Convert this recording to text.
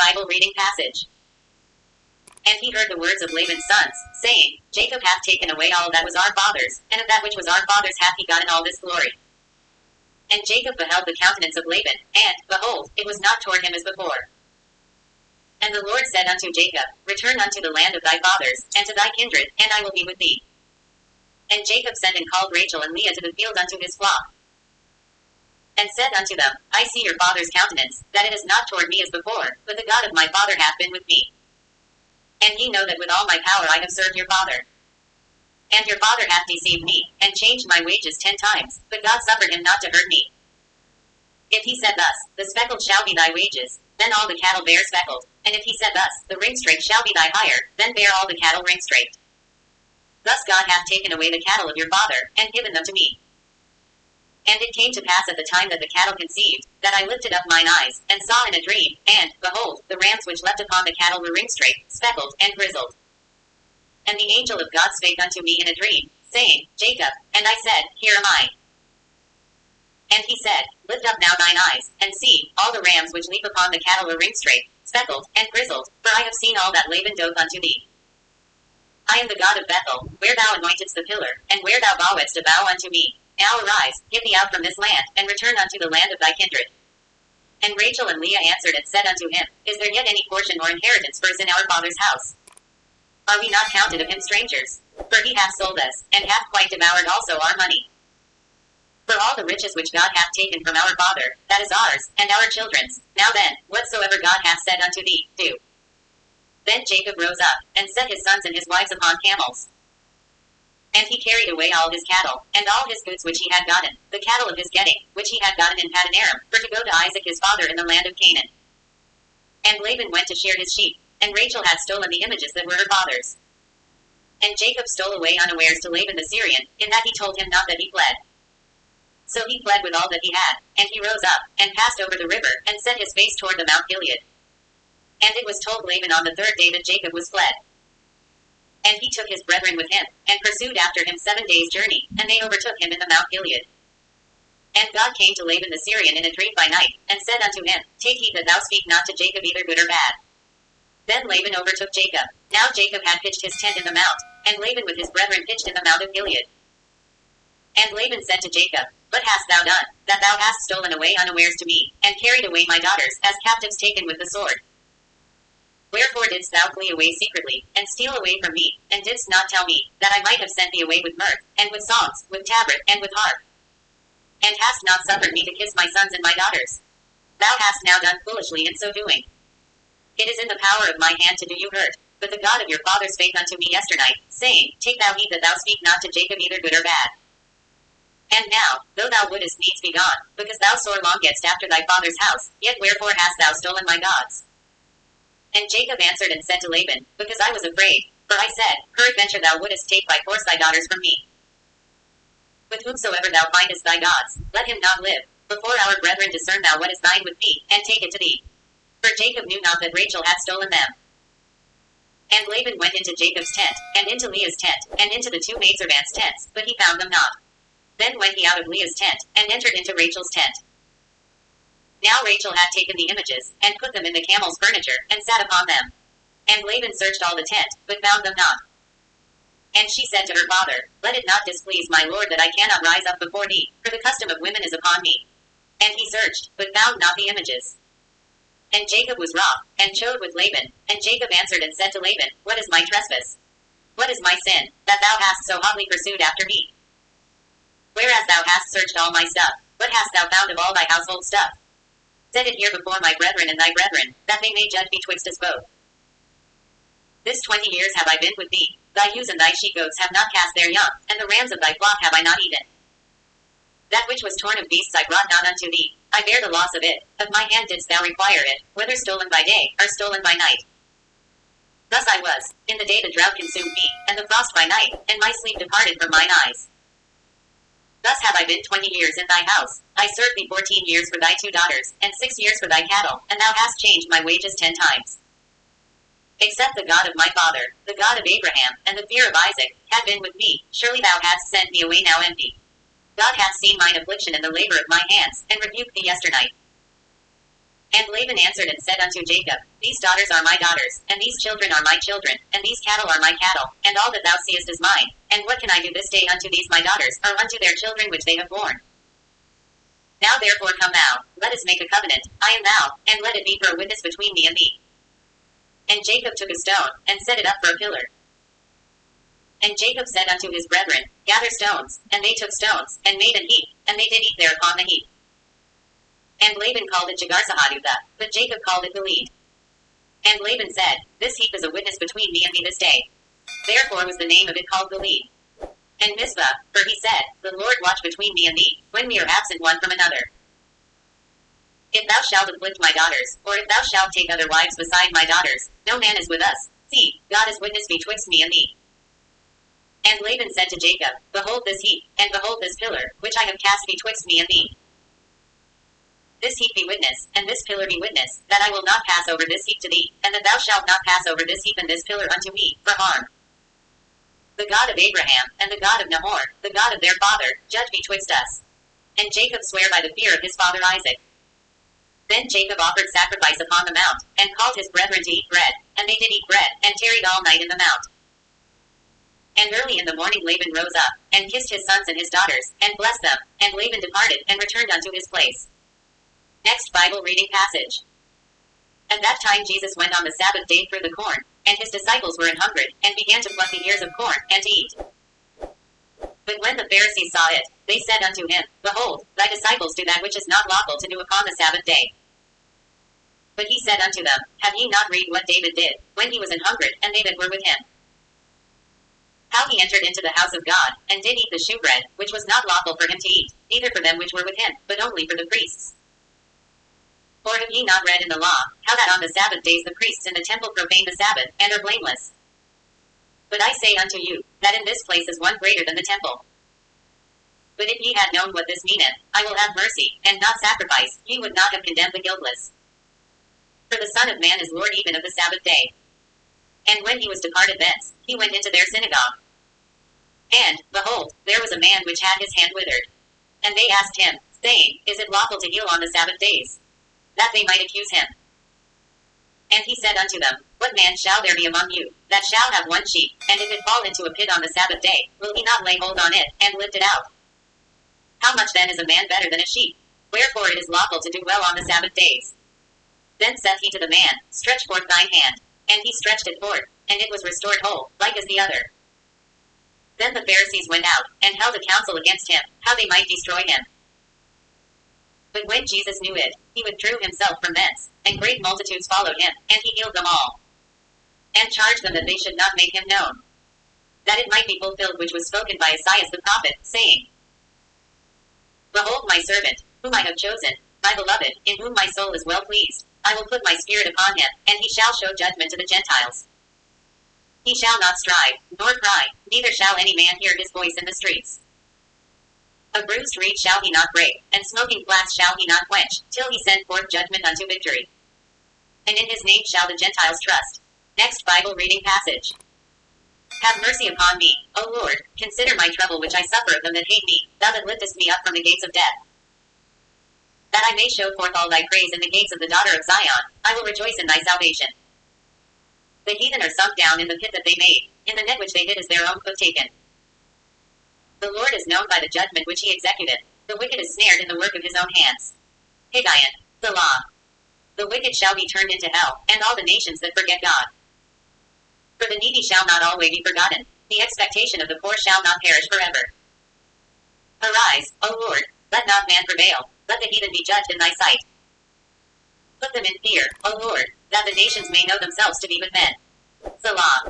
Bible reading passage. And he heard the words of Laban's sons, saying, Jacob hath taken away all that was our father's, and of that which was our father's hath he gotten all this glory. And Jacob beheld the countenance of Laban, and, behold, it was not toward him as before. And the Lord said unto Jacob, Return unto the land of thy fathers, and to thy kindred, and I will be with thee. And Jacob sent and called Rachel and Leah to the field unto his flock, and said unto them, I see your father's countenance, that it is not toward me as before, but the God of my father hath been with me. And ye know that with all my power I have served your father. And your father hath deceived me, and changed my wages 10 times, but God suffered him not to hurt me. If he said thus, The speckled shall be thy wages, then all the cattle bear speckled. And if he said thus, The ringstraked shall be thy hire, then bear all the cattle ringstraked. Thus God hath taken away the cattle of your father, and given them to me. And it came to pass at the time that the cattle conceived, that I lifted up mine eyes, and saw in a dream, and, behold, the rams which leapt upon the cattle were ringstraked, speckled, and grizzled. And the angel of God spake unto me in a dream, saying, Jacob. And I said, Here am I. And he said, Lift up now thine eyes, and see, all the rams which leap upon the cattle are ringstraked, speckled, and grizzled, for I have seen all that Laban doth unto thee. I am the God of Bethel, where thou anointedst the pillar, and where thou bowedst a bow unto me. Now arise, get thee out from this land, and return unto the land of thy kindred. And Rachel and Leah answered and said unto him, Is there yet any portion or inheritance for us in our father's house? Are we not counted of him strangers? For he hath sold us, and hath quite devoured also our money. For all the riches which God hath taken from our father, that is ours, and our children's. Now then, whatsoever God hath said unto thee, do. Then Jacob rose up, and set his sons and his wives upon camels. And he carried away all his cattle, and all his goods which he had gotten, the cattle of his getting, which he had gotten in Paddan Aram, for to go to Isaac his father in the land of Canaan. And Laban went to shear his sheep, and Rachel had stolen the images that were her father's. And Jacob stole away unawares to Laban the Syrian, in that he told him not that he fled. So he fled with all that he had, and he rose up, and passed over the river, and set his face toward the Mount Gilead. And it was told Laban on the 3rd day that Jacob was fled. And he took his brethren with him, and pursued after him 7 days' journey, and they overtook him in the Mount Gilead. And God came to Laban the Syrian in a dream by night, and said unto him, Take heed that thou speak not to Jacob either good or bad. Then Laban overtook Jacob. Now Jacob had pitched his tent in the mount, and Laban with his brethren pitched in the Mount of Gilead. And Laban said to Jacob, What hast thou done, that thou hast stolen away unawares to me, and carried away my daughters, as captives taken with the sword? Wherefore didst thou flee away secretly, and steal away from me, and didst not tell me, that I might have sent thee away with mirth, and with songs, with tabret, and with harp? And hast not suffered me to kiss my sons and my daughters? Thou hast now done foolishly in so doing. It is in the power of my hand to do you hurt, but the God of your father spake unto me yesternight, saying, Take thou heed that thou speak not to Jacob either good or bad. And now, though thou wouldest needs be gone, because thou sore longedst after thy father's house, yet wherefore hast thou stolen my gods? And Jacob answered and said to Laban, Because I was afraid, for I said, Peradventure thou wouldest take by force thy daughters from me. With whomsoever thou findest thy gods, let him not live. Before our brethren discern thou what is thine with me, and take it to thee. For Jacob knew not that Rachel had stolen them. And Laban went into Jacob's tent, and into Leah's tent, and into the 2 maidservants' tents, but he found them not. Then went he out of Leah's tent, and entered into Rachel's tent. Now Rachel had taken the images, and put them in the camel's furniture, and sat upon them. And Laban searched all the tent, but found them not. And she said to her father, Let it not displease my lord that I cannot rise up before thee, for the custom of women is upon me. And he searched, but found not the images. And Jacob was wroth, and chode with Laban. And Jacob answered and said to Laban, What is my trespass? What is my sin, that thou hast so hotly pursued after me? Whereas thou hast searched all my stuff, what hast thou found of all thy household stuff? Set it here before my brethren and thy brethren, that they may judge betwixt us both. This 20 years have I been with thee. Thy ewes and thy she-goats have not cast their young, and the rams of thy flock have I not eaten. That which was torn of beasts I brought not unto thee. I bear the loss of it. Of my hand didst thou require it, whether stolen by day, or stolen by night. Thus I was, in the day the drought consumed me, and the frost by night, and my sleep departed from mine eyes. Thus have I been 20 years in thy house. I served thee 14 years for thy 2 daughters, and 6 years for thy cattle, and thou hast changed my wages 10 times. Except the God of my father, the God of Abraham, and the fear of Isaac, had been with me, surely thou hadst sent me away now empty. God hath seen mine affliction and the labor of my hands, and rebuked thee yesternight. And Laban answered and said unto Jacob, These daughters are my daughters, and these children are my children, and these cattle are my cattle, and all that thou seest is mine. And what can I do this day unto these my daughters, or unto their children which they have borne? Now therefore come thou, let us make a covenant, I and thou, and let it be for a witness between me and thee. And Jacob took a stone, and set it up for a pillar. And Jacob said unto his brethren, Gather stones. And they took stones, and made an heap, and they did eat there upon the heap. And Laban called it Jegarsahadutha, but Jacob called it Gilead. And Laban said, This heap is a witness between me and thee this day. Therefore was the name of it called Gilead. And Mizpah, for he said, The Lord watch between me and thee, when we are absent one from another. If thou shalt afflict my daughters, or if thou shalt take other wives beside my daughters, no man is with us. See, God is witness betwixt me and thee. And Laban said to Jacob, Behold this heap, and behold this pillar, which I have cast betwixt me and thee. This heap be witness, and this pillar be witness, that I will not pass over this heap to thee, and that thou shalt not pass over this heap and this pillar unto me, for harm. The God of Abraham, and the God of Nahor, the God of their father, judge betwixt us. And Jacob sware by the fear of his father Isaac. Then Jacob offered sacrifice upon the mount, and called his brethren to eat bread, and they did eat bread, and tarried all night in the mount. And early in the morning Laban rose up, and kissed his sons and his daughters, and blessed them, and Laban departed, and returned unto his place. Next Bible reading passage. At that time Jesus went on the Sabbath day through the corn, and his disciples were an hungered, and began to pluck the ears of corn, and to eat. But when the Pharisees saw it, they said unto him, Behold, thy disciples do that which is not lawful to do upon the Sabbath day. But he said unto them, Have ye not read what David did, when he was an hungered, and they that were with him? How he entered into the house of God, and did eat the shewbread, which was not lawful for him to eat, neither for them which were with him, but only for the priests. For have ye not read in the law, how that on the Sabbath days the priests in the temple profane the Sabbath, and are blameless? But I say unto you, that in this place is one greater than the temple. But if ye had known what this meaneth, I will have mercy, and not sacrifice, ye would not have condemned the guiltless. For the Son of Man is Lord even of the Sabbath day. And when he was departed thence, he went into their synagogue. And, behold, there was a man which had his hand withered. And they asked him, saying, Is it lawful to heal on the Sabbath days? That they might accuse him. And he said unto them, What man shall there be among you, that shall have one sheep, and if it fall into a pit on the Sabbath day, will he not lay hold on it, and lift it out? How much then is a man better than a sheep? Wherefore it is lawful to do well on the Sabbath days. Then saith he to the man, Stretch forth thine hand. And he stretched it forth, and it was restored whole, like as the other. Then the Pharisees went out, and held a council against him, how they might destroy him. But when Jesus knew it, he withdrew himself from thence, and great multitudes followed him, and he healed them all. And charged them that they should not make him known. That it might be fulfilled which was spoken by Esaias the prophet, saying, Behold my servant, whom I have chosen, my beloved, in whom my soul is well pleased. I will put my spirit upon him, and he shall show judgment to the Gentiles. He shall not strive, nor cry, neither shall any man hear his voice in the streets. A bruised reed shall he not break, and smoking flax shall he not quench, till he send forth judgment unto victory. And in his name shall the Gentiles trust. Next Bible reading passage. Have mercy upon me, O Lord, consider my trouble which I suffer of them that hate me, thou that liftest me up from the gates of death. That I may show forth all thy praise in the gates of the daughter of Zion, I will rejoice in thy salvation. The heathen are sunk down in the pit that they made, in the net which they hid is their own foot taken. The Lord is known by the judgment which he executeth, the wicked is snared in the work of his own hands. Higgaion, Selah. The wicked shall be turned into hell, and all the nations that forget God. For the needy shall not always be forgotten, the expectation of the poor shall not perish forever. Arise, O Lord, let not man prevail, let the heathen be judged in thy sight. Put them in fear, O Lord, that the nations may know themselves to be but men. Selah.